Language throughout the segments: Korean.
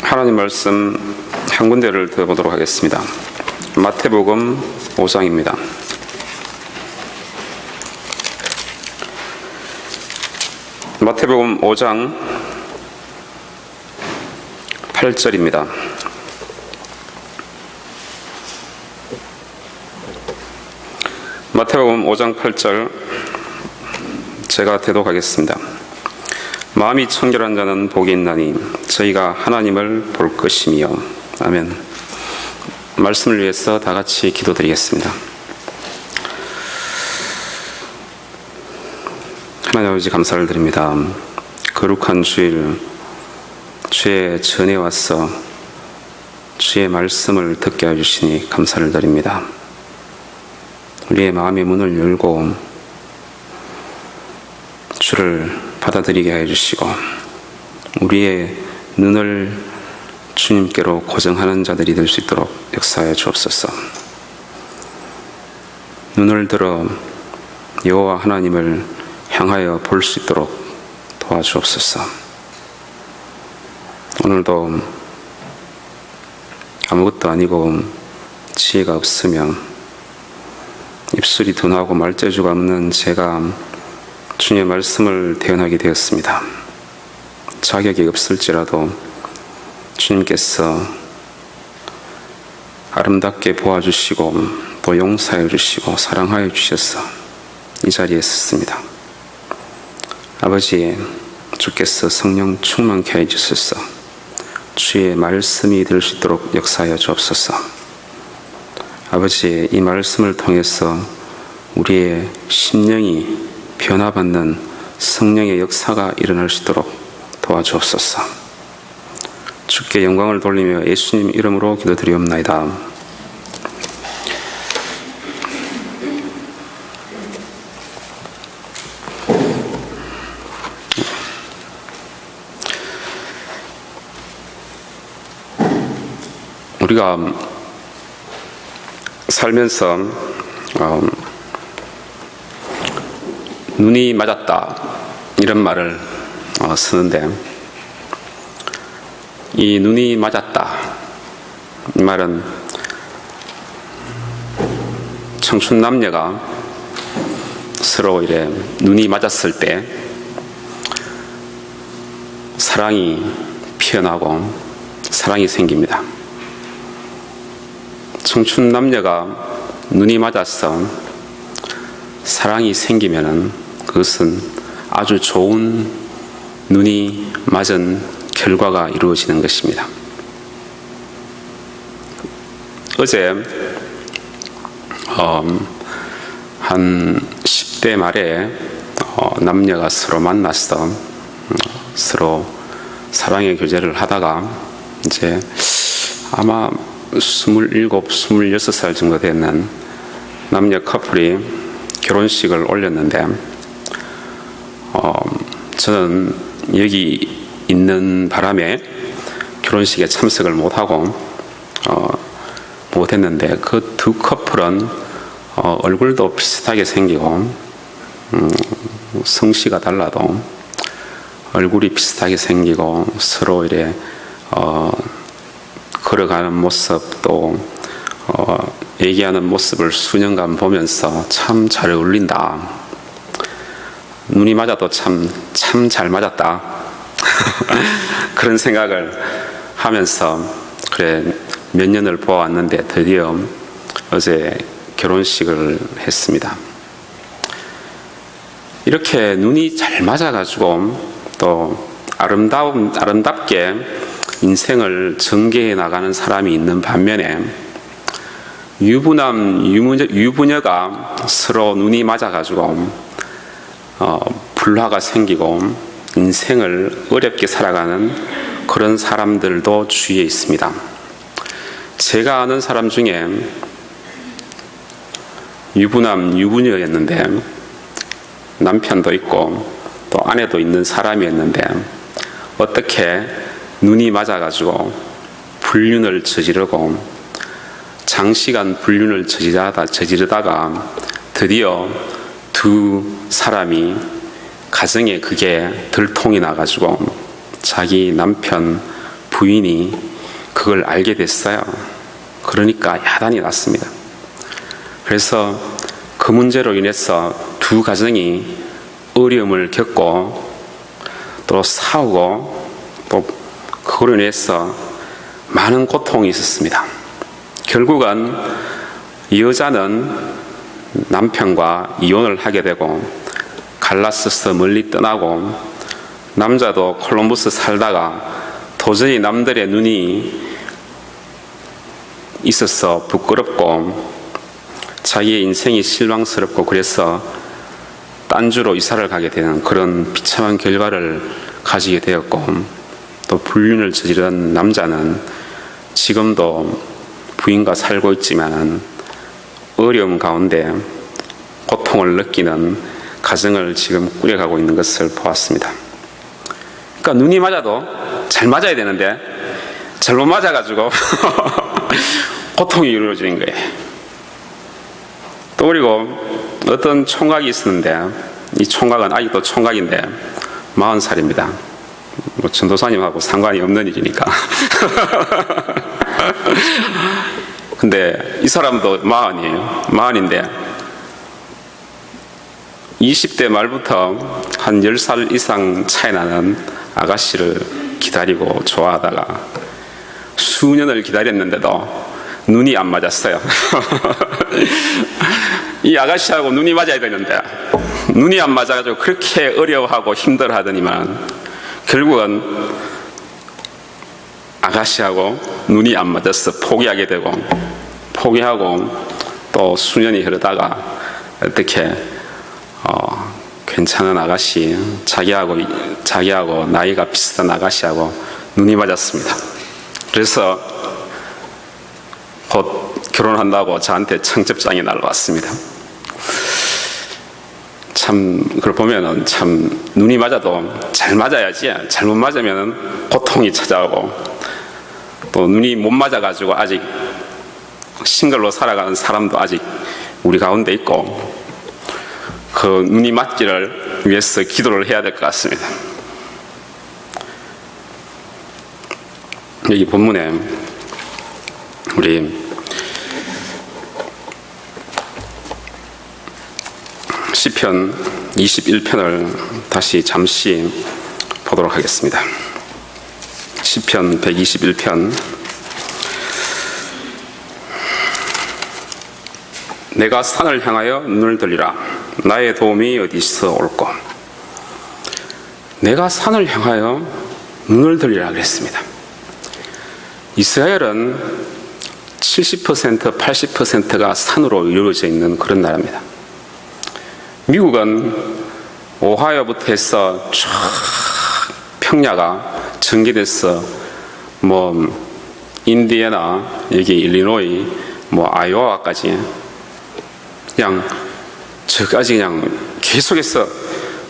하나님 말씀 한 군데를 들어보도록 하겠습니다. 마태복음 5장입니다. 마태복음 5장 8절입니다. 마태복음 5장 8절 제가 대독하겠습니다. 마음이 청결한 자는 복이 있나니 저희가 하나님을 볼 것이며. 아멘. 말씀을 위해서 다 같이 기도드리겠습니다. 하나님 아버지 감사를 드립니다. 거룩한 주일 주의 전에 와서 주의 말씀을 듣게 해주시니 감사를 드립니다. 우리의 마음의 문을 열고 주를 받아들이게 해주시고 우리의 눈을 주님께로 고정하는 자들이 될 수 있도록 역사해 주옵소서. 눈을 들어 여호와 하나님을 향하여 볼 수 있도록 도와주옵소서. 오늘도 아무것도 아니고 지혜가 없으며 입술이 둔하고 말재주가 없는 제가 주님의 말씀을 대언하게 되었습니다. 자격이 없을지라도 주님께서 아름답게 보아주시고 또 용서해 주시고 사랑하여 주셔서 이 자리에 섰습니다. 아버지, 주께서 성령 충만케 해주셔서 주의 말씀이 될 수 있도록 역사하여 주옵소서. 아버지, 이 말씀을 통해서 우리의 심령이 변화받는 성령의 역사가 일어날 수 있도록 도와주옵소서. 주께 영광을 돌리며 예수님 이름으로 기도드리옵나이다. 우리가 살면서 눈이 맞았다 이런 말을 쓰는데, 이 눈이 맞았다 이 말은 청춘 남녀가 서로 이래 눈이 맞았을 때 사랑이 피어나고 사랑이 생깁니다. 청춘 남녀가 눈이 맞아서 사랑이 생기면은 그것은 아주 좋은 눈이 맞은 결과가 이루어지는 것입니다. 어제 한 10대 말에 남녀가 서로 만나서 서로 사랑의 교제를 하다가 이제 아마 27, 26살 정도 되는 남녀 커플이 결혼식을 올렸는데, 저는 여기 있는 바람에 결혼식에 참석을 못하고 못했는데, 그 두 커플은 얼굴도 비슷하게 생기고 성씨가 달라도 얼굴이 비슷하게 생기고 서로 이래 걸어가는 모습 또 얘기하는 모습을 수년간 보면서 참 잘 어울린다. 눈이 맞아도 참 잘 맞았다. 그런 생각을 하면서 그래 몇 년을 보아왔는데 드디어 어제 결혼식을 했습니다. 이렇게 눈이 잘 맞아가지고 또 아름답게 인생을 전개해 나가는 사람이 있는 반면에 유부남, 유부녀가 서로 눈이 맞아가지고 불화가 생기고 인생을 어렵게 살아가는 그런 사람들도 주위에 있습니다. 제가 아는 사람 중에 유부남, 유부녀였는데 남편도 있고 또 아내도 있는 사람이었는데 어떻게 눈이 맞아가지고 불륜을 저지르고 장시간 불륜을 저지르다가 드디어 두 사람이 가정에 그게 들통이 나가지고 자기 남편 부인이 그걸 알게 됐어요. 그러니까 야단이 났습니다. 그래서 그 문제로 인해서 두 가정이 어려움을 겪고 또 싸우고 또 그걸로 인해서 많은 고통이 있었습니다. 결국은 이 여자는 남편과 이혼을 하게 되고 갈라서서 멀리 떠나고, 남자도 콜럼버스 살다가 도저히 남들의 눈이 있어서 부끄럽고 자기의 인생이 실망스럽고 그래서 딴 주로 이사를 가게 되는 그런 비참한 결과를 가지게 되었고, 또 불륜을 저지른 남자는 지금도 부인과 살고 있지만 어려움 가운데 고통을 느끼는 가정을 지금 꾸려가고 있는 것을 보았습니다. 그러니까 눈이 맞아도 잘 맞아야 되는데 잘못 맞아가지고 고통이 이루어지는 거예요. 또 그리고 어떤 총각이 있었는데, 이 총각은 아직도 총각인데 40살입니다. 뭐 전도사님하고 상관이 없는 일이니까. 근데 이 사람도 40인데 20대 말부터 한 10살 이상 차이 나는 아가씨를 기다리고 좋아하다가 수년을 기다렸는데도 눈이 안 맞았어요. 이 아가씨하고 눈이 맞아야 되는데 눈이 안 맞아가지고 그렇게 어려워하고 힘들어하더니만 결국은 아가씨하고 눈이 안 맞아서 포기하게 되고, 포기하고 또 수년이 흐르다가 어떻게 괜찮은 아가씨, 자기하고 나이가 비슷한 아가씨하고 눈이 맞았습니다. 그래서 곧 결혼한다고 저한테 청첩장이 날라왔습니다. 참 그걸 보면은 참 눈이 맞아도 잘 맞아야지, 잘못 맞으면 고통이 찾아오고, 또 눈이 못 맞아가지고 아직 싱글로 살아가는 사람도 아직 우리 가운데 있고, 그 눈이 맞기를 위해서 기도를 해야 될 것 같습니다. 여기 본문에 우리 시편 21편을 다시 잠시 보도록 하겠습니다. 시편 121편. 내가 산을 향하여 눈을 들리라. 나의 도움이 어디서 올꼬. 내가 산을 향하여 눈을 들리라 그랬습니다. 이스라엘은 70%, 80%가 산으로 이루어져 있는 그런 나라입니다. 미국은 오하이오부터 해서 쫙 평야가 전개돼서 인디애나, 여기 일리노이, 아이오와까지 그냥 저까지 그냥 계속해서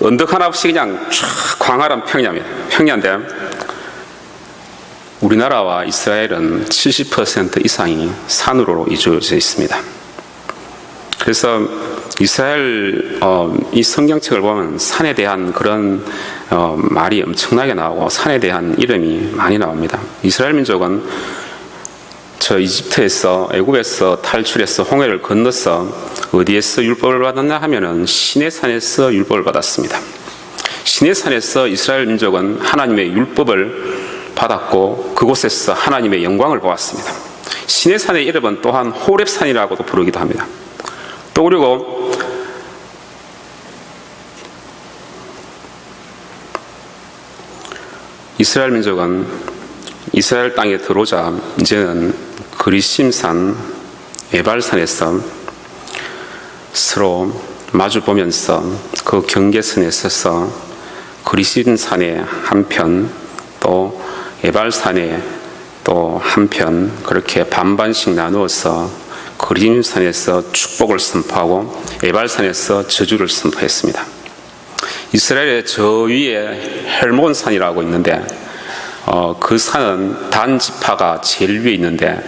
언덕 하나 없이 그냥 쫙 광활한 평야입니다. 평야인데 우리나라와 이스라엘은 70% 이상이 산으로 이루어져 있습니다. 그래서 이스라엘 이 성경책을 보면 산에 대한 그런 말이 엄청나게 나오고 산에 대한 이름이 많이 나옵니다. 이스라엘 민족은 저 이집트에서, 애굽에서 탈출해서 홍해를 건너서 어디에서 율법을 받았나 하면은 시내산에서 율법을 받았습니다. 시내산에서 이스라엘 민족은 하나님의 율법을 받았고 그곳에서 하나님의 영광을 보았습니다. 시내산의 이름은 또한 호렙산이라고도 부르기도 합니다. 또 그리고 이스라엘 민족은 이스라엘 땅에 들어오자 이제는 그리심산, 에발산에서 서로 마주 보면서 그 경계선에 서서 그리심산의 한편, 또 에발산의 또 한편, 그렇게 반반씩 나누어서 그리심산에서 축복을 선포하고 에발산에서 저주를 선포했습니다. 이스라엘의 저 위에 헬몬산이라고 있는데 그 산은 단 지파가 제일 위에 있는데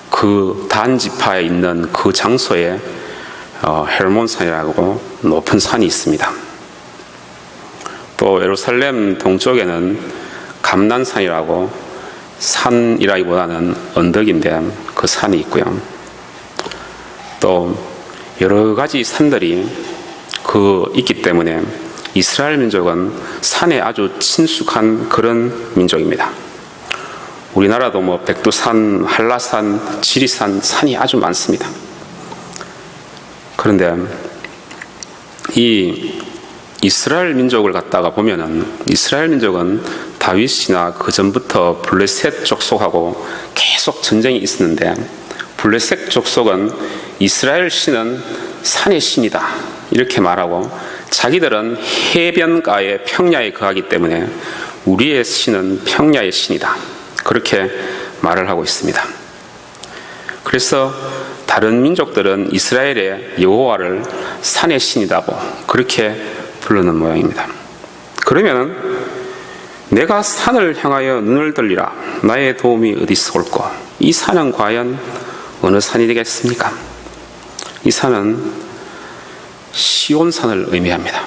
그 단 지파에 있는 그 장소에 헬몬산이라고 높은 산이 있습니다. 또 예루살렘 동쪽에는 감난산이라고 산이라기보다는 언덕인데 그 산이 있고요. 또 여러 가지 산들이 있기 때문에 이스라엘 민족은 산에 아주 친숙한 그런 민족입니다. 우리나라도 백두산, 한라산, 지리산, 산이 아주 많습니다. 그런데 이 이스라엘 민족을 갖다가 보면은 이스라엘 민족은 다윗이나 그 전부터 블레셋 족속하고 계속 전쟁이 있었는데 블레셋 족속은 이스라엘 신은 산의 신이다 이렇게 말하고 자기들은 해변가의 평야에 거하기 때문에 우리의 신은 평야의 신이다 그렇게 말을 하고 있습니다. 그래서 다른 민족들은 이스라엘의 여호와를 산의 신이라고 그렇게 부르는 모양입니다. 그러면 내가 산을 향하여 눈을 들리라 나의 도움이 어디서 올꼬. 이 산은 과연 어느 산이 되겠습니까? 이 산은 시온산을 의미합니다.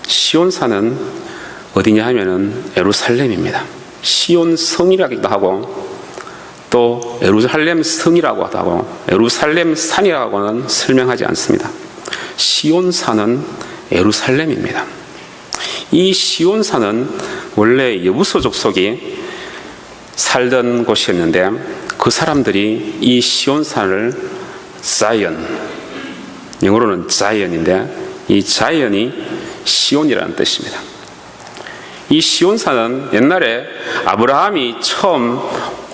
시온산은 어디냐 하면은 예루살렘입니다. 시온성이라기도 하고 또 예루살렘 성이라고 하고 예루살렘 산이라고는 설명하지 않습니다. 시온산은 예루살렘입니다. 이 시온산은 원래 여부서 족속이 살던 곳이었는데 그 사람들이 이 시온산을 자이언, 영어로는 자이언인데 이 자이언이 시온이라는 뜻입니다. 이 시온산은 옛날에 아브라함이 처음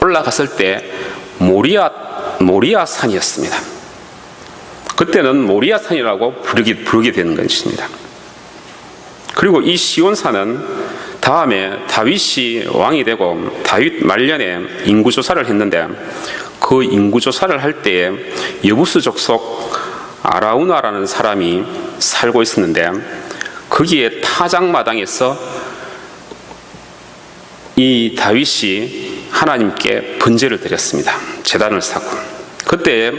올라갔을 때 모리아 산이었습니다. 그때는 모리아 산이라고 부르게 되는 것입니다. 그리고 이 시온산은 다음에 다윗이 왕이 되고 다윗 말년에 인구조사를 했는데 그 인구조사를 할 때에 여부스 족속 아라우나라는 사람이 살고 있었는데 거기에 타작마당에서 이 다윗이 하나님께 번제를 드렸습니다. 제단을 쌓고 그때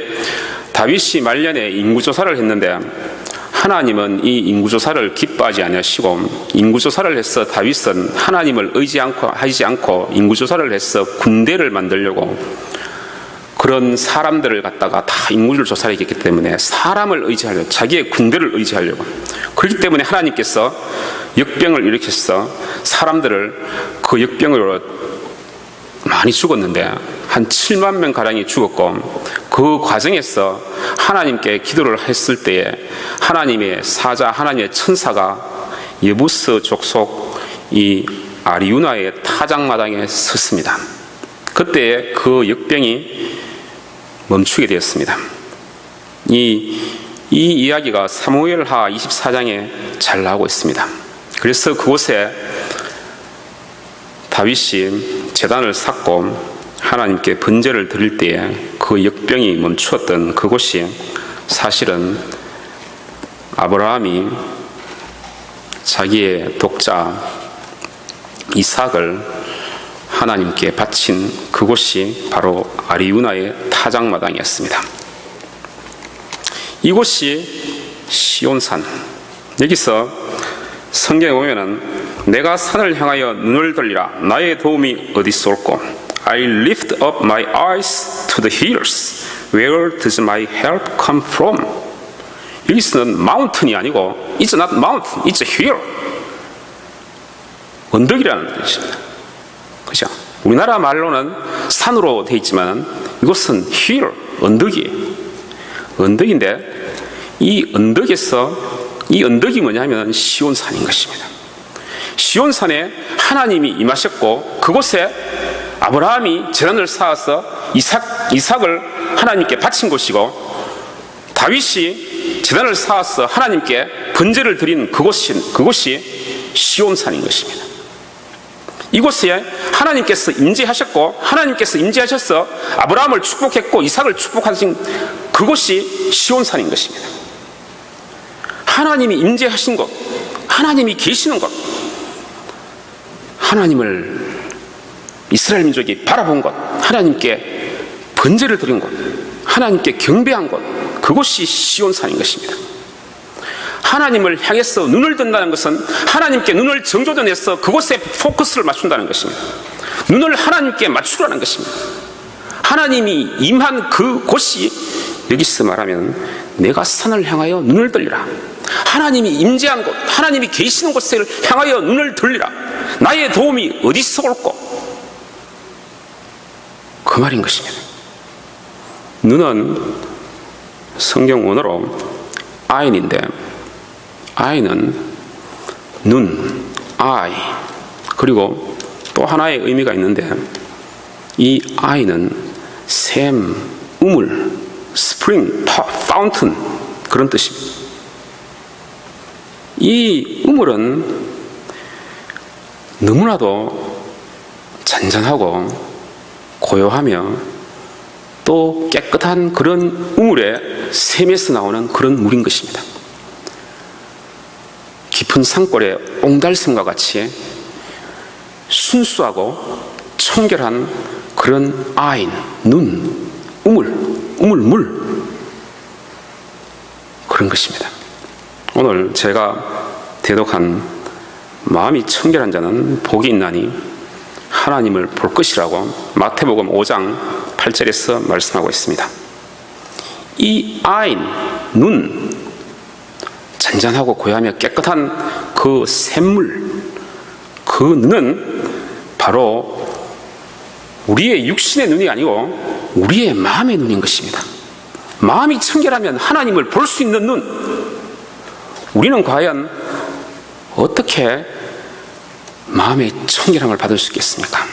다윗이 말년에 인구조사를 했는데 하나님은 이 인구조사를 기뻐하지 아니하시고 인구조사를 해서 다윗은 하나님을 하지 않고 인구조사를 해서 군대를 만들려고 그런 사람들을 갖다가 다 인구를 조사를 했기 때문에 사람을 의지하려고 자기의 군대를 의지하려고 그렇기 때문에 하나님께서 역병을 일으켜서 사람들을 그 역병으로 많이 죽었는데 한 7만 명 가량이 죽었고 그 과정에서 하나님께 기도를 했을 때에 하나님의 사자, 하나님의 천사가 여부스 족속 이 아리우나의 타작마당에 섰습니다. 그때 그 역병이 멈추게 되었습니다. 이 이야기가 사무엘하 24장에 잘 나오고 있습니다. 그래서 그곳에 다윗이 제단을 쌓고 하나님께 번제를 드릴 때에 그 역병이 멈추었던 그곳이 사실은 아브라함이 자기의 독자 이삭을 하나님께 바친 그곳이 바로 아리우나의 타작마당이었습니다. 이곳이 시온산. 여기서 성경에 보면은 내가 산을 향하여 눈을 돌리라 나의 도움이 어디서 올꼬. I lift up my eyes to the hills. Where does my help come from? 여기서는 mountain이 아니고 It's not mountain, it's a hill. 언덕이라는 뜻입니다. 그죠? 우리나라 말로는 산으로 되어 있지만 이곳은 hill, 언덕이에요. 언덕인데 이 언덕이 뭐냐면 시온산인 것입니다. 시온산에 하나님이 임하셨고 그곳에 아브라함이 제단을 쌓아서 이삭을 하나님께 바친 곳이고 다윗이 제단을 쌓아서 하나님께 번제를 드린 그곳이 시온산인 것입니다. 이곳에 하나님께서 임재하셨고 하나님께서 임재하셔서 아브라함을 축복했고 이삭을 축복하신 그곳이 시온산인 것입니다. 하나님이 임재하신 곳, 하나님이 계시는 곳, 하나님을 이스라엘 민족이 바라본 곳, 하나님께 번제를 드린 곳, 하나님께 경배한 곳, 그곳이 시온산인 것입니다. 하나님을 향해서 눈을 든다는 것은 하나님께 눈을 정조전해서 그곳에 포커스를 맞춘다는 것입니다. 눈을 하나님께 맞추라는 것입니다. 하나님이 임한 그 곳이 여기서 말하면 내가 산을 향하여 눈을 들리라. 하나님이 임재한 곳, 하나님이 계시는 곳을 향하여 눈을 들리라. 나의 도움이 어디서 올꼬? 그 말인 것입니다. 눈은 성경 원어로 eye인데, eye는 눈, eye, 그리고 또 하나의 의미가 있는데, 이 eye는 샘, 우물, 스프링, 파운튼, 그런 뜻입니다. 이 우물은 너무나도 잔잔하고 고요하며 또 깨끗한 그런 우물의 샘에서 나오는 그런 물인 것입니다. 깊은 산골의 옹달샘과 같이 순수하고 청결한 그런 아인, 눈, 우물, 물, 그런 것입니다. 오늘 제가 대독한 마음이 청결한 자는 복이 있나니 하나님을 볼 것이라고 마태복음 5장 8절에서 말씀하고 있습니다. 이 아인, 눈, 잔잔하고 고요하며 깨끗한 그 샘물, 그 눈은 바로 우리의 육신의 눈이 아니고 우리의 마음의 눈인 것입니다. 마음이 청결하면 하나님을 볼 수 있는 눈. 우리는 과연 어떻게 마음의 청결함을 받을 수 있겠습니까?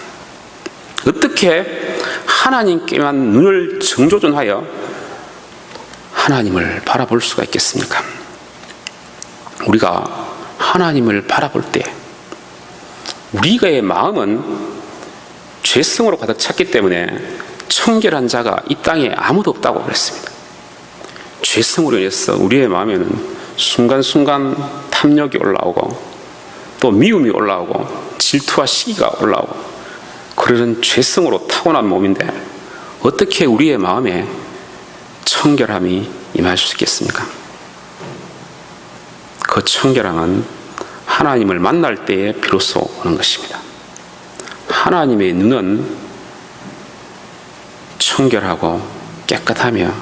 어떻게 하나님께만 눈을 정조준하여 하나님을 바라볼 수가 있겠습니까? 우리가 하나님을 바라볼 때 우리의 마음은 죄성으로 가득 찼기 때문에 청결한 자가 이 땅에 아무도 없다고 그랬습니다. 죄성으로 인해서 우리의 마음에는 순간순간 탐욕이 올라오고 또 미움이 올라오고 질투와 시기가 올라오고 그러는 죄성으로 타고난 몸인데 어떻게 우리의 마음에 청결함이 임할 수 있겠습니까? 그 청결함은 하나님을 만날 때에 비로소 오는 것입니다. 하나님의 눈은 청결하고 깨끗하며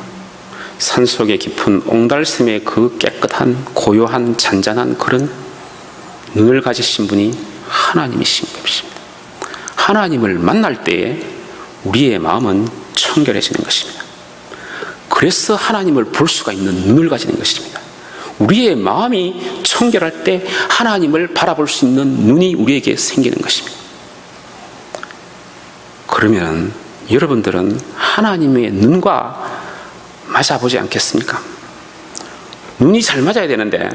산속에 깊은 옹달샘의 그 깨끗한 고요한 잔잔한 그런 눈을 가지신 분이 하나님이신 것입니다. 하나님을 만날 때에 우리의 마음은 청결해지는 것입니다. 그래서 하나님을 볼 수가 있는 눈을 가지는 것입니다. 우리의 마음이 청결할 때 하나님을 바라볼 수 있는 눈이 우리에게 생기는 것입니다. 그러면 여러분들은 하나님의 눈과 맞아보지 않겠습니까? 눈이 잘 맞아야 되는데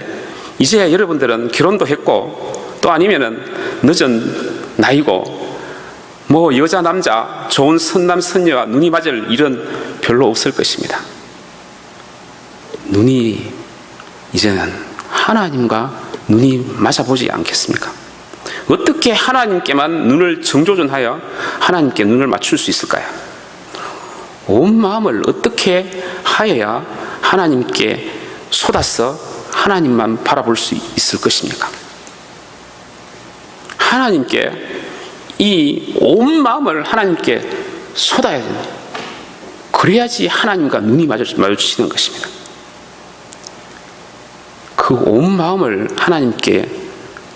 이제 여러분들은 결혼도 했고 또 아니면은 늦은 나이고 뭐 여자 남자 좋은 선남 선녀와 눈이 맞을 일은 별로 없을 것입니다. 눈이 이제는 하나님과 눈이 맞아보지 않겠습니까? 어떻게 하나님께만 눈을 정조준하여 하나님께 눈을 맞출 수 있을까요? 온 마음을 어떻게 하여야 하나님께 쏟아서 하나님만 바라볼 수 있을 것입니까? 하나님께 이 온 마음을 하나님께 쏟아야 됩니다. 그래야지 하나님과 눈이 마주치는 것입니다. 그 온 마음을 하나님께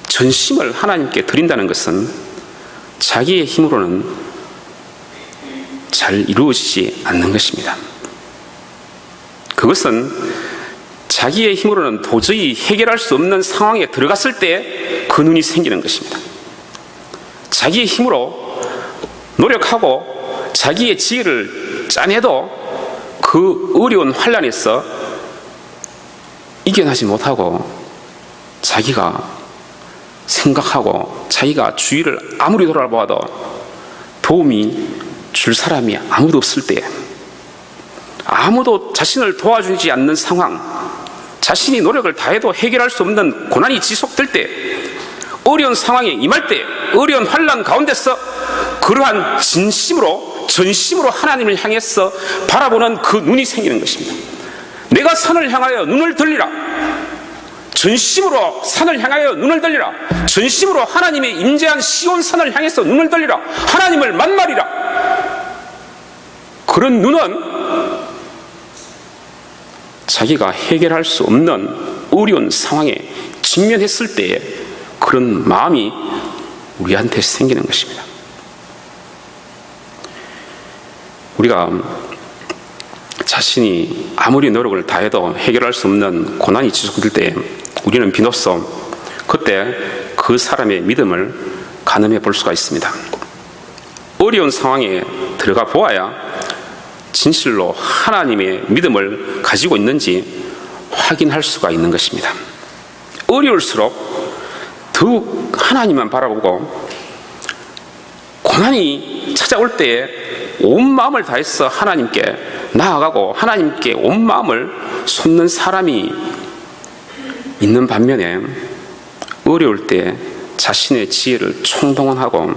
전심을 하나님께 드린다는 것은 자기의 힘으로는 잘 이루어지지 않는 것입니다. 그것은 자기의 힘으로는 도저히 해결할 수 없는 상황에 들어갔을 때 그 눈이 생기는 것입니다. 자기의 힘으로 노력하고 자기의 지혜를 짜내도 그 어려운 환난에서 이겨내지 못하고 자기가 생각하고 자기가 주위를 아무리 돌아보아도 도움이 줄 사람이 아무도 없을 때, 아무도 자신을 도와주지 않는 상황, 자신이 노력을 다해도 해결할 수 없는 고난이 지속될 때, 어려운 상황에 임할 때, 어려운 환난 가운데서 그러한 진심으로 전심으로 하나님을 향해서 바라보는 그 눈이 생기는 것입니다. 내가 산을 향하여 눈을 들리라. 전심으로 산을 향하여 눈을 돌리라. 전심으로 하나님의 임재한 시온 산을 향해서 눈을 돌리라. 하나님을 만나리라. 그런 눈은 자기가 해결할 수 없는 어려운 상황에 직면했을 때에 그런 마음이 우리한테 생기는 것입니다. 우리가 자신이 아무리 노력을 다해도 해결할 수 없는 고난이 지속될 때 우리는 비로소 그때 그 사람의 믿음을 가늠해 볼 수가 있습니다. 어려운 상황에 들어가 보아야 진실로 하나님의 믿음을 가지고 있는지 확인할 수가 있는 것입니다. 어려울수록 더욱 하나님만 바라보고 고난이 찾아올 때에 온 마음을 다해서 하나님께 나아가고 하나님께 온 마음을 쏟는 사람이 있는 반면에 어려울 때 자신의 지혜를 총동원하고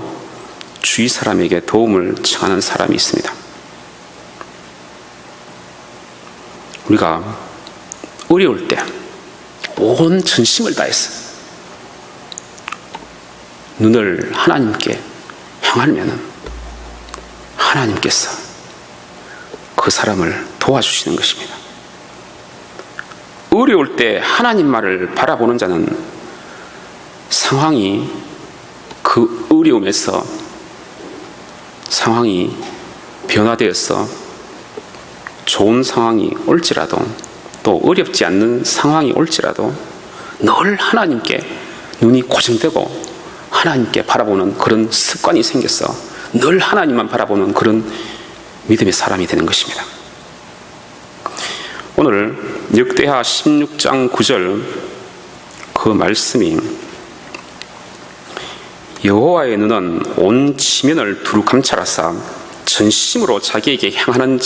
주위 사람에게 도움을 청하는 사람이 있습니다. 우리가 어려울 때 온 전심을 다해서 눈을 하나님께 향하면 하나님께서 그 사람을 도와주시는 것입니다. 어려울 때 하나님만을 바라보는 자는 상황이 그 어려움에서 상황이 변화되어서 좋은 상황이 올지라도 또 어렵지 않는 상황이 올지라도 늘 하나님께 눈이 고정되고 하나님께 바라보는 그런 습관이 생겨서 늘 하나님만 바라보는 그런 믿음의 사람이 되는 것입니다. 오늘 역대하 16장 9절 그 말씀이 여호와의 눈은 온 지면을 두루 감찰하사 전심으로 자기에게 향하는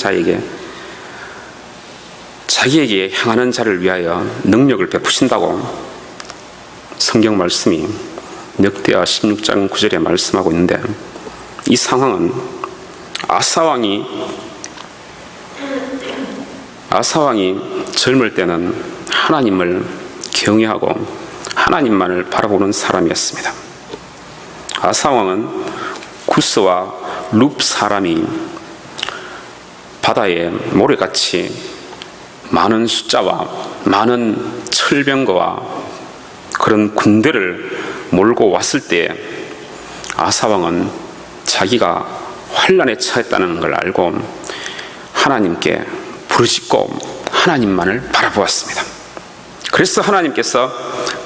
자를 위하여 능력을 베푸신다고 성경 말씀이 역대하 16장 9절에 말씀하고 있는데, 이 상황은 아사왕이 젊을 때는 하나님을 경외하고 하나님만을 바라보는 사람이었습니다. 아사왕은 구스와 룹 사람이 바다에 모래같이 많은 숫자와 많은 철병거와 그런 군대를 몰고 왔을 때 아사왕은 자기가 환난에 처했다는 걸 알고 하나님께 부르짖고 하나님만을 바라보았습니다. 그래서 하나님께서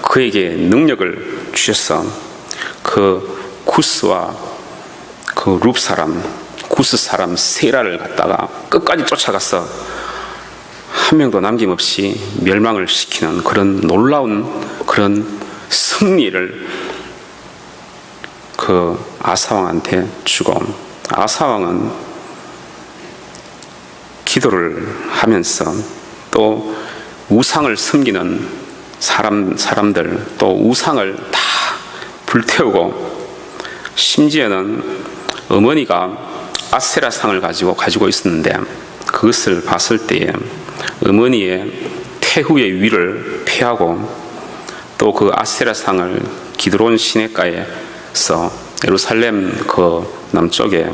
그에게 능력을 주셔서 그 구스와 그 룹 사람, 구스 사람 세라를 갖다가 끝까지 쫓아가서 한 명도 남김없이 멸망을 시키는 그런 놀라운 그런 승리를 그 아사왕한테 주고, 아사왕은 기도를 하면서 또 우상을 섬기는 사람들, 또 우상을 다 불태우고, 심지어는 어머니가 아세라상을 가지고 있었는데 그것을 봤을 때에 어머니의 태후의 위를 폐하고 또 그 아세라상을 기드론 시내가에서 예루살렘 그 남쪽에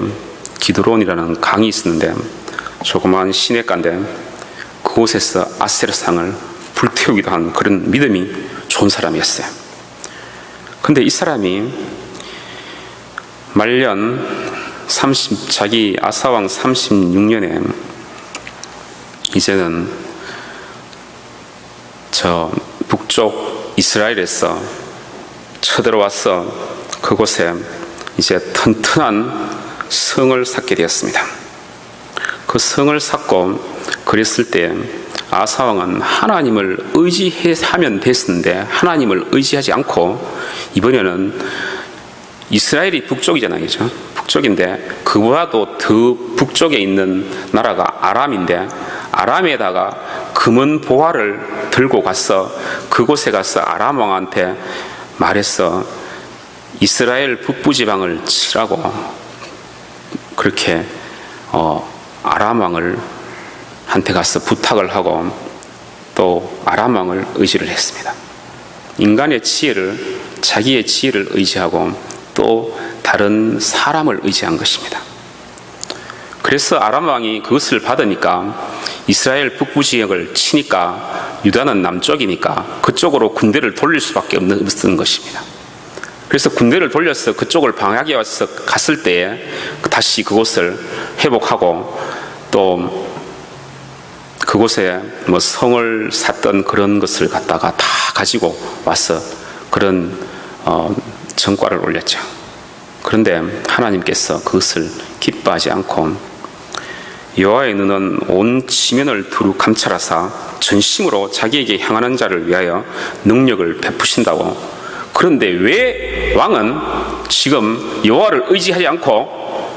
기드론이라는 강이 있었는데 조그마한 시내가인데 그곳에서 아세라상을 불태우기도 한 그런 믿음이 좋은 사람이었어요. 근데 이 사람이 말년 자기 아사왕 36년에 이제는 저 북쪽 이스라엘에서 쳐들어와서 그곳에 이제 튼튼한 성을 쌓게 되었습니다. 그 성을 쌓고 그랬을 때 아사왕은 하나님을 의지하면 됐는데 하나님을 의지하지 않고 이번에는 이스라엘이 북쪽이잖아요, 그죠? 북쪽인데 그보다도 더 북쪽에 있는 나라가 아람인데 아람에다가 금은 보화를 들고 가서 그곳에 가서 아람 왕한테 말해서 이스라엘 북부 지방을 치라고 그렇게 아람 왕을 한테 가서 부탁을 하고 또 아람 왕을 의지를 했습니다. 인간의 지혜를, 자기의 지혜를 의지하고 또 다른 사람을 의지한 것입니다. 그래서 아람 왕이 그것을 받으니까 이스라엘 북부 지역을 치니까 유다는 남쪽이니까 그쪽으로 군대를 돌릴 수밖에 없는 것입니다. 그래서 군대를 돌려서 그쪽을 방하게 와서 갔을 때에 다시 그곳을 회복하고 또 그곳에 뭐 성을 샀던 그런 것을 갖다가 다 가지고 와서 그런 전과를 올렸죠. 그런데 하나님께서 그것을 기뻐하지 않고 여호와의 눈은 온 지면을 두루 감찰하사 전심으로 자기에게 향하는 자를 위하여 능력을 베푸신다고. 그런데 왜 왕은 지금 여호와를 의지하지 않고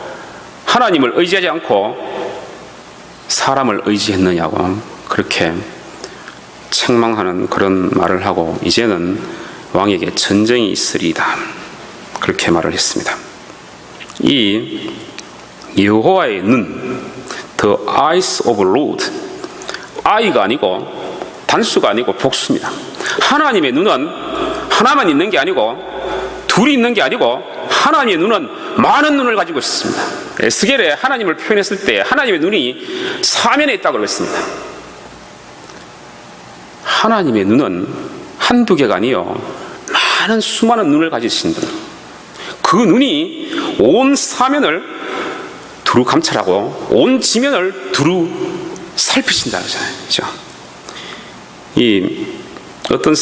하나님을 의지하지 않고 사람을 의지했느냐고 그렇게 책망하는 그런 말을 하고 이제는 왕에게 전쟁이 있으리이다 그렇게 말을 했습니다. 이 여호와의 눈, The eyes of Lord, 아이가 아니고 단수가 아니고 복수입니다. 하나님의 눈은 하나만 있는 게 아니고 둘이 있는 게 아니고 하나님의 눈은 많은 눈을 가지고 있습니다. 에스겔에 하나님을 표현했을 때 하나님의 눈이 사면에 있다고 그랬습니다. 하나님의 눈은 한두 개가 아니요 많은 수많은 눈을 가지신 분. 그 눈이 온 사면을 두루 감찰하고 온 지면을 두루 살피신다 그러잖아요. 그렇죠? 이 어떤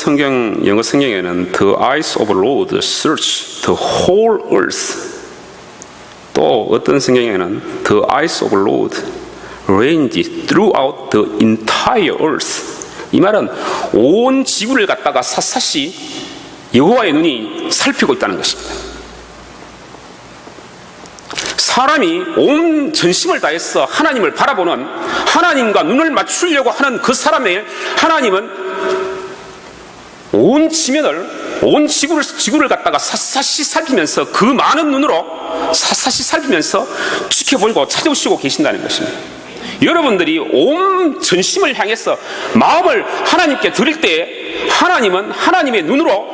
영어 성경에는 The eyes of Lord search the whole earth. 또 어떤 성경에는 The eyes of Lord range throughout the entire earth. 이 말은 온 지구를 갖다가 샅샅이 여호와의 눈이 살피고 있다는 것입니다. 사람이 온 전심을 다해서 하나님을 바라보는 하나님과 눈을 맞추려고 하는 그 사람의 하나님은 온 지면을, 온 지구를 갖다가 샅샅이 살피면서 그 많은 눈으로 샅샅이 살피면서 지켜보고 찾아오시고 계신다는 것입니다. 여러분들이 온 전심을 향해서 마음을 하나님께 드릴 때 하나님은 하나님의 눈으로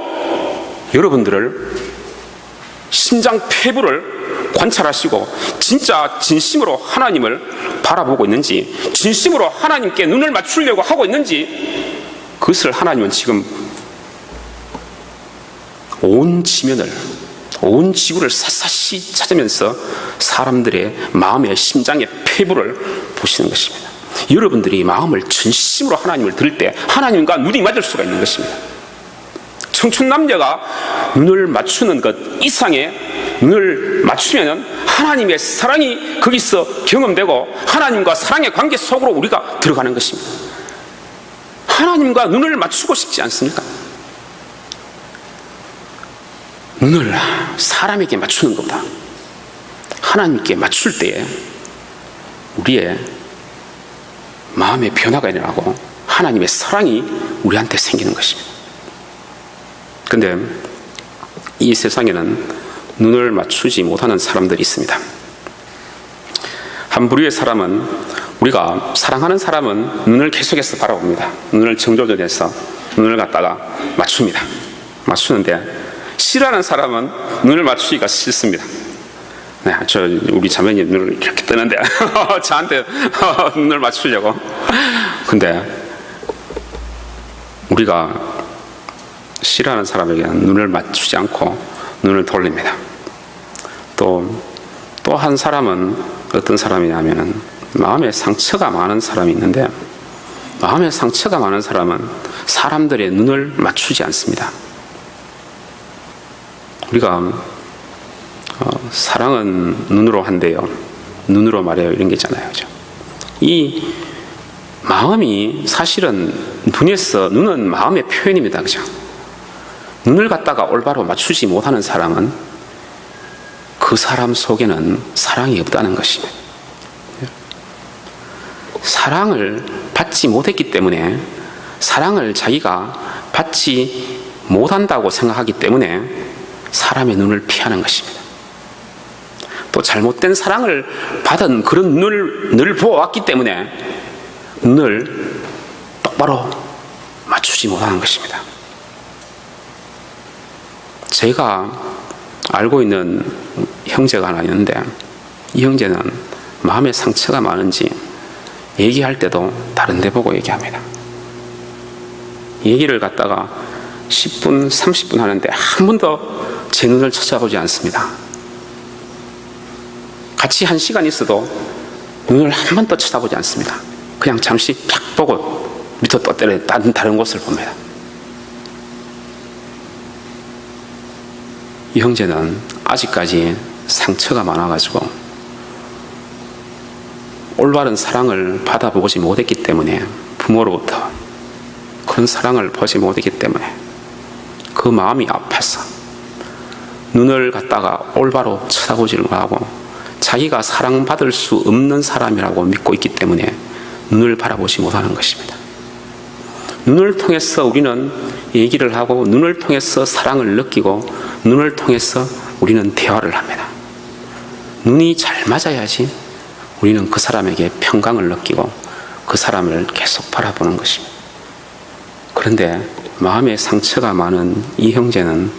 여러분들을 심장폐부를 관찰하시고 진짜 진심으로 하나님을 바라보고 있는지, 진심으로 하나님께 눈을 맞추려고 하고 있는지, 그것을 하나님은 지금 온 지면을, 온 지구를 샅샅이 찾으면서 사람들의 마음의 심장의 폐부를 보시는 것입니다. 여러분들이 마음을 전심으로 하나님을 들을 때 하나님과 눈이 맞을 수가 있는 것입니다. 청춘 남녀가 눈을 맞추는 것 이상의 눈을 맞추면 하나님의 사랑이 거기서 경험되고 하나님과 사랑의 관계 속으로 우리가 들어가는 것입니다. 하나님과 눈을 맞추고 싶지 않습니까? 눈을 사람에게 맞추는 것보다 하나님께 맞출 때에 우리의 마음의 변화가 일어나고 하나님의 사랑이 우리한테 생기는 것입니다. 그런데 이 세상에는 눈을 맞추지 못하는 사람들이 있습니다. 한 부류의 사람은, 우리가 사랑하는 사람은 눈을 계속해서 바라봅니다. 눈을 정조준해서 눈을 갖다가 맞추는데 싫어하는 사람은 눈을 맞추기가 싫습니다. 네, 우리 자매님 눈을 이렇게 뜨는데 저한테 눈을 맞추려고. 근데 우리가 싫어하는 사람에게는 눈을 맞추지 않고 눈을 돌립니다. 또 한 사람은 어떤 사람이냐면은 마음에 상처가 많은 사람이 있는데, 마음에 상처가 많은 사람은 사람들의 눈을 맞추지 않습니다. 우리가 사랑은 눈으로 한대요, 눈으로 말해요, 이런 게 있잖아요. 그죠? 이 마음이 사실은 눈은 마음의 표현입니다. 그죠? 눈을 갖다가 올바로 맞추지 못하는 사람은 그 사람 속에는 사랑이 없다는 것입니다. 사랑을 받지 못했기 때문에, 사랑을 자기가 받지 못한다고 생각하기 때문에 사람의 눈을 피하는 것입니다. 또 잘못된 사랑을 받은 그런 눈을 늘 보아왔기 때문에 눈을 똑바로 맞추지 못하는 것입니다. 제가 알고 있는 형제가 하나 있는데, 이 형제는 마음에 상처가 많은지 얘기할 때도 다른 데 보고 얘기합니다. 얘기를 갖다가 10분, 30분 하는데 한 번도 제 눈을 쳐다보지 않습니다. 같이 한 시간 있어도 눈을 한 번도 쳐다보지 않습니다. 그냥 잠시 탁 보고 밑으로 또 때려 다른 곳을 봅니다. 이 형제는 아직까지 상처가 많아가지고 올바른 사랑을 받아보지 못했기 때문에, 부모로부터 그런 사랑을 보지 못했기 때문에 그 마음이 아파서 눈을 갖다가 올바로 쳐다보지를 못하고 자기가 사랑받을 수 없는 사람이라고 믿고 있기 때문에 눈을 바라보지 못하는 것입니다. 눈을 통해서 우리는 얘기를 하고, 눈을 통해서 사랑을 느끼고, 눈을 통해서 우리는 대화를 합니다. 눈이 잘 맞아야지 우리는 그 사람에게 평강을 느끼고 그 사람을 계속 바라보는 것입니다. 그런데 마음에 상처가 많은 이 형제는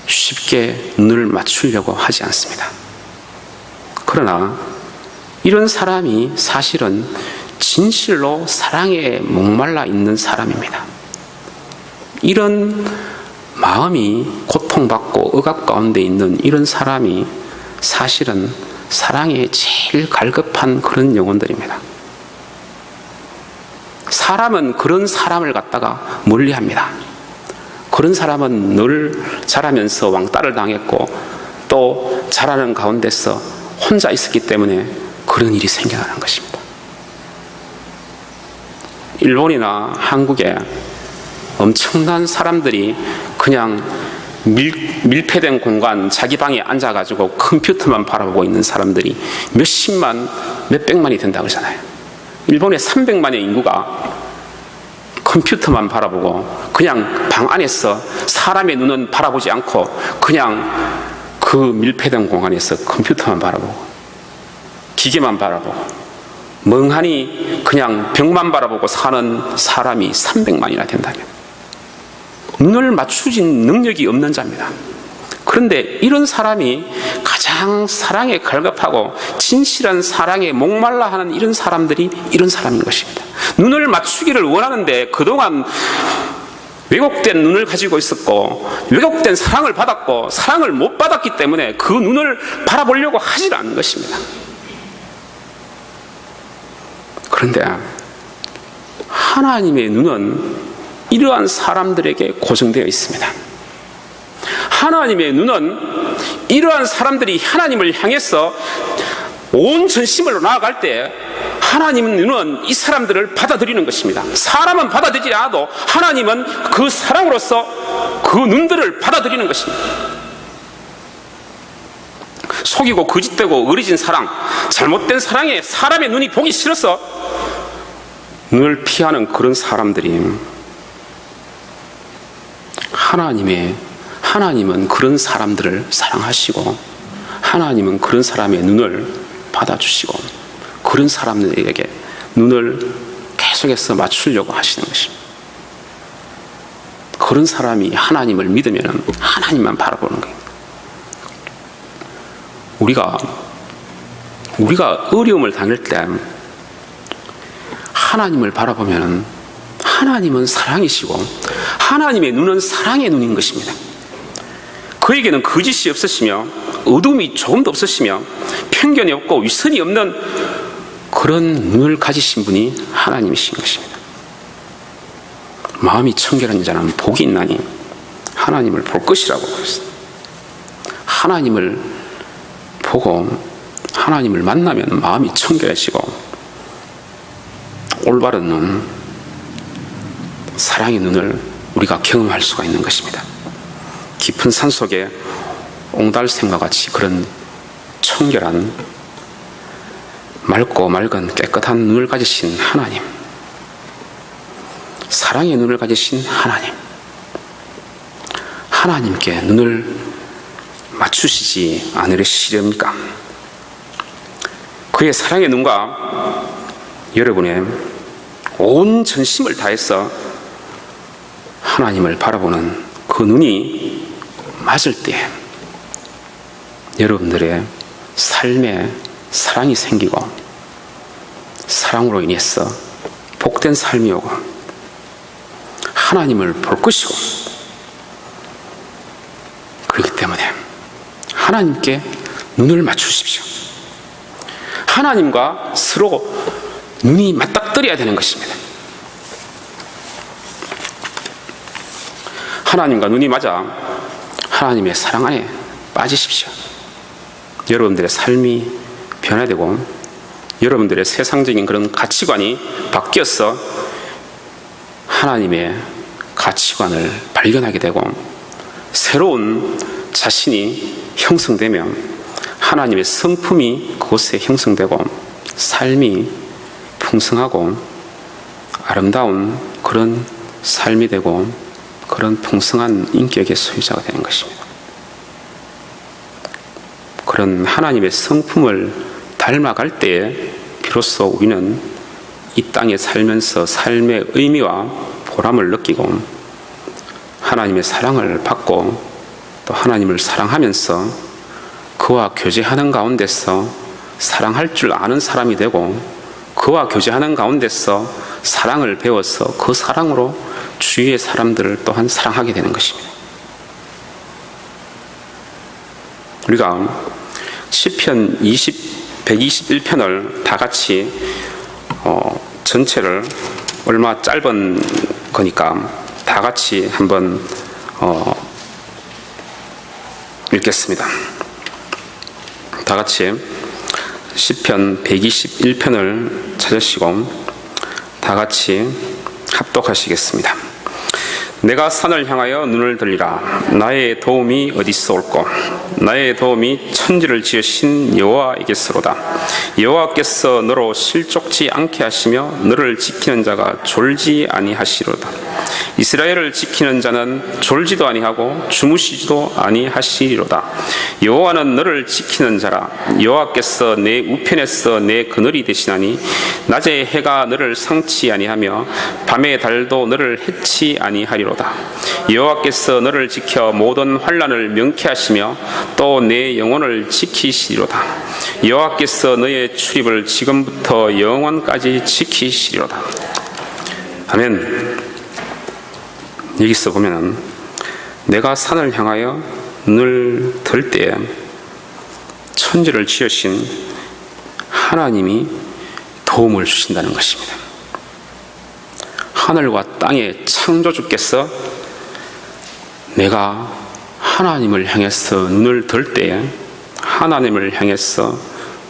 쉽게 눈을 맞추려고 하지 않습니다. 그러나 이런 사람이 사실은 진실로 사랑에 목말라 있는 사람입니다. 이런 마음이 고통받고 억압 가운데 있는 이런 사람이 사실은 사랑에 제일 갈급한 그런 영혼들입니다. 사람은 그런 사람을 갖다가 멀리합니다. 그런 사람은 늘 자라면서 왕따를 당했고 또 자라는 가운데서 혼자 있었기 때문에 그런 일이 생겨나는 것입니다. 일본이나 한국에 엄청난 사람들이 그냥 밀폐된 공간, 자기 방에 앉아가지고 컴퓨터만 바라보고 있는 사람들이 몇십만, 몇백만이 된다고 하잖아요. 일본의 300만의 인구가 컴퓨터만 바라보고 그냥 방 안에서 사람의 눈은 바라보지 않고 그냥 그 밀폐된 공간에서 컴퓨터만 바라보고 기계만 바라보고 멍하니 그냥 벽만 바라보고 사는 사람이 300만이나 된다면 눈을 맞추지 능력이 없는 자입니다. 그런데 이런 사람이 가장 사랑에 갈급하고 진실한 사랑에 목말라 하는 이런 사람들이 이런 사람인 것입니다. 눈을 맞추기를 원하는데 그동안 왜곡된 눈을 가지고 있었고 왜곡된 사랑을 받았고 사랑을 못 받았기 때문에 그 눈을 바라보려고 하지 않는 것입니다. 그런데 하나님의 눈은 이러한 사람들에게 고정되어 있습니다. 하나님의 눈은 이러한 사람들이 하나님을 향해서 온 전심으로 나아갈 때 하나님의 눈은 이 사람들을 받아들이는 것입니다. 사람은 받아들이지 않아도 하나님은 그 사랑으로서 그 눈들을 받아들이는 것입니다. 속이고 거짓되고 어리진 사랑, 잘못된 사랑에 사람의 눈이 보기 싫어서 눈을 피하는 그런 사람들이 하나님은 그런 사람들을 사랑하시고 하나님은 그런 사람의 눈을 받아주시고 그런 사람들에게 눈을 계속해서 맞추려고 하시는 것입니다. 그런 사람이 하나님을 믿으면 하나님만 바라보는 거예요. 우리가 어려움을 당할 때 하나님을 바라보면 하나님은 사랑이시고 하나님의 눈은 사랑의 눈인 것입니다. 그에게는 거짓이 없으시며 어둠이 조금도 없으시며 편견이 없고 위선이 없는 그런 눈을 가지신 분이 하나님이신 것입니다. 마음이 청결한 자는 복이 있나니 하나님을 볼 것이라고 그랬어요. 하나님을 보고 하나님을 만나면 마음이 청결해지고 올바른 눈, 사랑의 눈을 우리가 경험할 수가 있는 것입니다. 깊은 산속에 옹달샘과 같이 그런 청결한 맑고 맑은 깨끗한 눈을 가지신 하나님, 사랑의 눈을 가지신 하나님, 하나님께 눈을 맞추시지 않으시렵니까? 그의 사랑의 눈과 여러분의 온 전심을 다해서 하나님을 바라보는 그 눈이 맞을 때 여러분들의 삶에 사랑이 생기고 사랑으로 인해서 복된 삶이 오고 하나님을 볼 것이고, 그렇기 때문에 하나님께 눈을 맞추십시오. 하나님과 서로 눈이 맞닥뜨려야 되는 것입니다. 하나님과 눈이 맞아 하나님의 사랑 안에 빠지십시오. 여러분들의 삶이 변화되고 여러분들의 세상적인 그런 가치관이 바뀌어서 하나님의 가치관을 발견하게 되고 새로운 자신이 형성되며 하나님의 성품이 그곳에 형성되고 삶이 풍성하고 아름다운 그런 삶이 되고 그런 풍성한 인격의 소유자가 되는 것입니다. 그런 하나님의 성품을 닮아갈 때에 비로소 우리는 이 땅에 살면서 삶의 의미와 보람을 느끼고 하나님의 사랑을 받고 또 하나님을 사랑하면서 그와 교제하는 가운데서 사랑할 줄 아는 사람이 되고 그와 교제하는 가운데서 사랑을 배워서 그 사랑으로 주위의 사람들을 또한 사랑하게 되는 것입니다. 우리가 시편 121편을 다 같이 전체를 얼마 짧은 거니까 다 같이 한번 읽겠습니다. 다 같이 시편 121편을 찾으시고 다 같이 합독하시겠습니다. 내가 산을 향하여 눈을 들리라. 나의 도움이 어디서 올꼬? 나의 도움이 천지를 지으신 여호와에게서로다. 여호와께서 너로 실족지 않게 하시며 너를 지키는 자가 졸지 아니하시로다. 이스라엘을 지키는 자는 졸지도 아니하고 주무시지도 아니하시리로다. 여호와는 너를 지키는 자라. 여호와께서 내 우편에서 내 그늘이 되시나니 낮에 해가 너를 상치 아니하며 밤에 달도 너를 해치 아니하리로다. 여호와께서 너를 지켜 모든 환난을 명쾌하시며 또 내 영혼을 지키시리로다. 여호와께서 너의 출입을 지금부터 영원까지 지키시리로다. 아멘. 여기서 보면은 내가 산을 향하여 눈을 들 때에 천지를 지으신 하나님이 도움을 주신다는 것입니다. 하늘과 땅의 창조주께서 내가 하나님을 향해서 눈을 들 때에 하나님을 향해서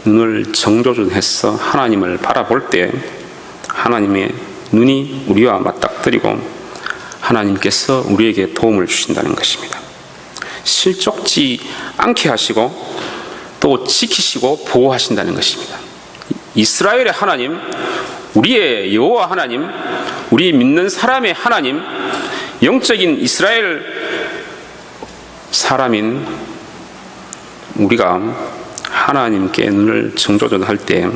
눈을 정조준해서 하나님을 바라볼 때 하나님의 눈이 우리와 맞닥뜨리고 하나님께서 우리에게 도움을 주신다는 것입니다. 실족지 않게 하시고 또 지키시고 보호하신다는 것입니다. 이스라엘의 하나님, 우리의 여호와 하나님, 우리 믿는 사람의 하나님, 영적인 이스라엘 사람인 우리가 하나님께 눈을 정조준할 때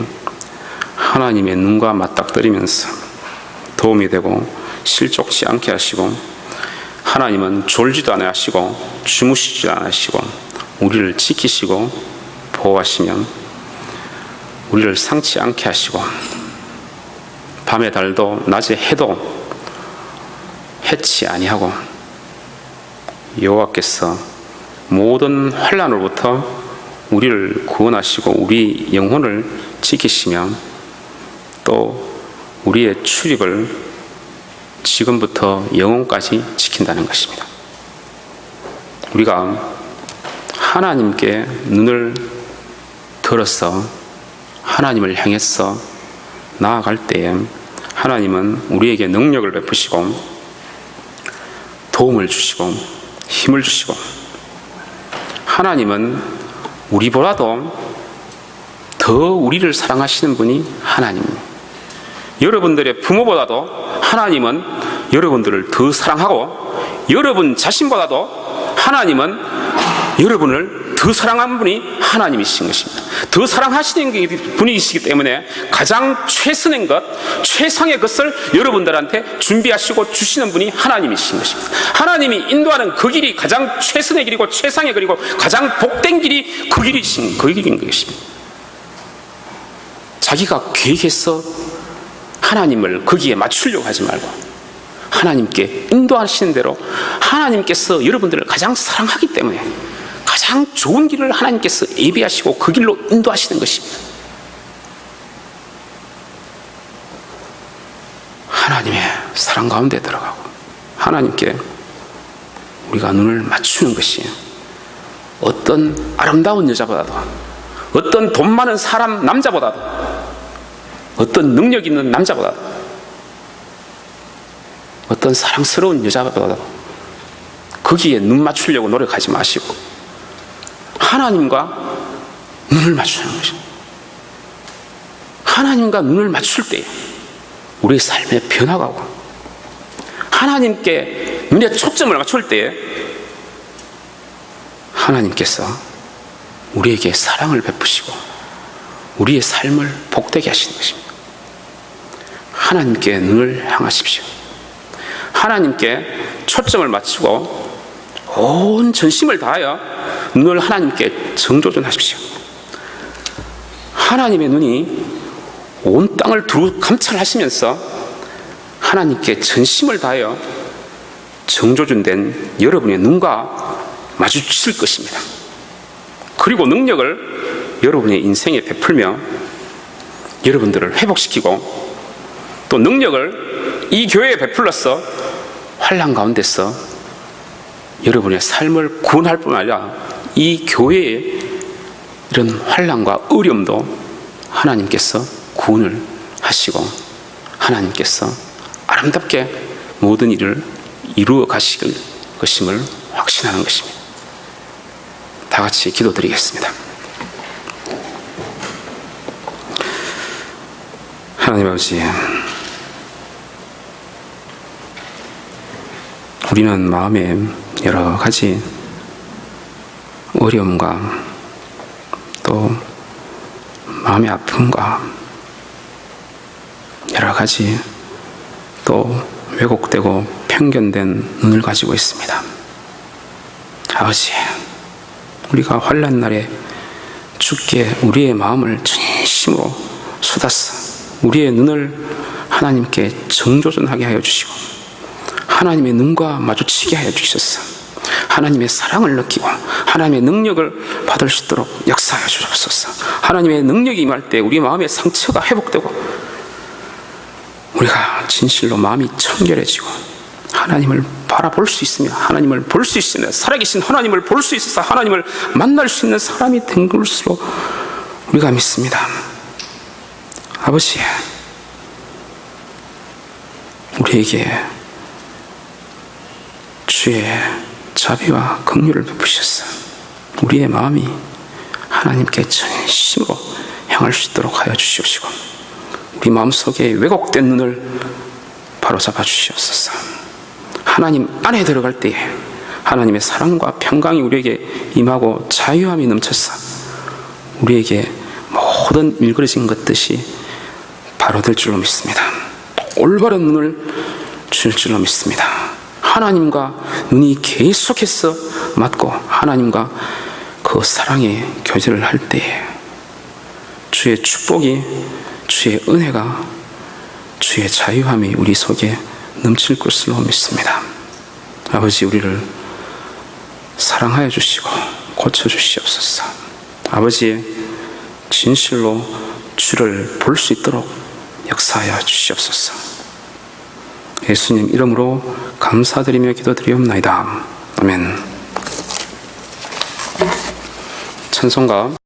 하나님의 눈과 맞닥뜨리면서 도움이 되고 실족지 않게 하시고 하나님은 졸지도 않아 하시고 주무시지도 않아 하시고 우리를 지키시고 보호하시면 우리를 상치 않게 하시고 밤의 달도 낮의 해도 해치 아니하고 여호와께서 모든 환난으로부터 우리를 구원하시고 우리 영혼을 지키시며 또 우리의 출입을 지금부터 영원까지 지킨다는 것입니다. 우리가 하나님께 눈을 들어서 하나님을 향해서 나아갈 때에 하나님은 우리에게 능력을 베푸시고 도움을 주시고 힘을 주시고 하나님은 우리보다도 더 우리를 사랑하시는 분이 하나님입니다. 여러분들의 부모보다도 하나님은 여러분들을 더 사랑하고 여러분 자신보다도 하나님은 여러분을 더 사랑한 분이 하나님이신 것입니다. 더 사랑하시는 분이시기 때문에 가장 최선의 것, 최상의 것을 여러분들한테 준비하시고 주시는 분이 하나님이신 것입니다. 하나님이 인도하는 그 길이 가장 최선의 길이고 최상의 길이고 가장 복된 길이 그 길인 것입니다. 자기가 계획해서 하나님을 거기에 맞추려고 하지 말고 하나님께 인도하시는 대로 하나님께서 여러분들을 가장 사랑하기 때문에 가장 좋은 길을 하나님께서 예비하시고 그 길로 인도하시는 것입니다. 하나님의 사랑 가운데 들어가고 하나님께 우리가 눈을 맞추는 것이 어떤 아름다운 여자보다도 어떤 돈 많은 사람 남자보다도 어떤 능력 있는 남자보다도 어떤 사랑스러운 여자보다도 거기에 눈 맞추려고 노력하지 마시고 하나님과 눈을 맞추는 것입니다. 하나님과 눈을 맞출 때 우리의 삶의 변화가 오고 하나님께 눈에 초점을 맞출 때 하나님께서 우리에게 사랑을 베푸시고 우리의 삶을 복되게 하시는 것입니다. 하나님께 눈을 향하십시오. 하나님께 초점을 맞추고 온 전심을 다하여 눈을 하나님께 정조준하십시오. 하나님의 눈이 온 땅을 두루 감찰하시면서 하나님께 전심을 다하여 정조준된 여러분의 눈과 마주칠 것입니다. 그리고 능력을 여러분의 인생에 베풀며 여러분들을 회복시키고 또 능력을 이 교회에 베풀러서 환난 가운데서 여러분의 삶을 구원할 뿐만 아니라 이 교회의 이런 환난과 어려움도 하나님께서 구원을 하시고 하나님께서 아름답게 모든 일을 이루어 가실 것임을 확신하는 것입니다. 다 같이 기도드리겠습니다. 하나님 아버지, 우리는 마음에 여러 가지 어려움과 또 마음의 아픔과 여러 가지 또 왜곡되고 편견된 눈을 가지고 있습니다. 아버지, 우리가 환난 날에 주께 우리의 마음을 진심으로 쏟아서 우리의 눈을 하나님께 정조준하게 하여 주시고 하나님의 눈과 마주치게 하여 주셔서 하나님의 사랑을 느끼고 하나님의 능력을 받을 수 있도록 역사하여 주옵소서. 하나님의 능력이 임할 때 우리 마음의 상처가 회복되고 우리가 진실로 마음이 청결해지고 하나님을 바라볼 수 있으며 하나님을 볼 수 있으며 살아계신 하나님을 볼 수 있어서 하나님을 만날 수 있는 사람이 된 것으로 우리가 믿습니다. 아버지, 우리에게 주의 자비와 긍휼을 베푸셔서 우리의 마음이 하나님께 전심으로 향할 수 있도록 하여 주시옵시고 우리 마음속에 왜곡된 눈을 바로잡아 주시옵소서. 하나님 안에 들어갈 때에 하나님의 사랑과 평강이 우리에게 임하고 자유함이 넘쳐서 우리에게 모든 일그러진 것들이 바로 될 줄로 믿습니다. 올바른 눈을 줄 줄로 믿습니다. 하나님과 눈이 계속해서 맞고 하나님과 그 사랑의 교제를 할 때에 주의 축복이, 주의 은혜가, 주의 자유함이 우리 속에 넘칠 것으로 믿습니다. 아버지, 우리를 사랑하여 주시고 고쳐주시옵소서. 아버지, 진실로 주를 볼 수 있도록 역사하여 주시옵소서. 예수님 이름으로 감사드리며 기도드리옵나이다. 아멘. 찬송가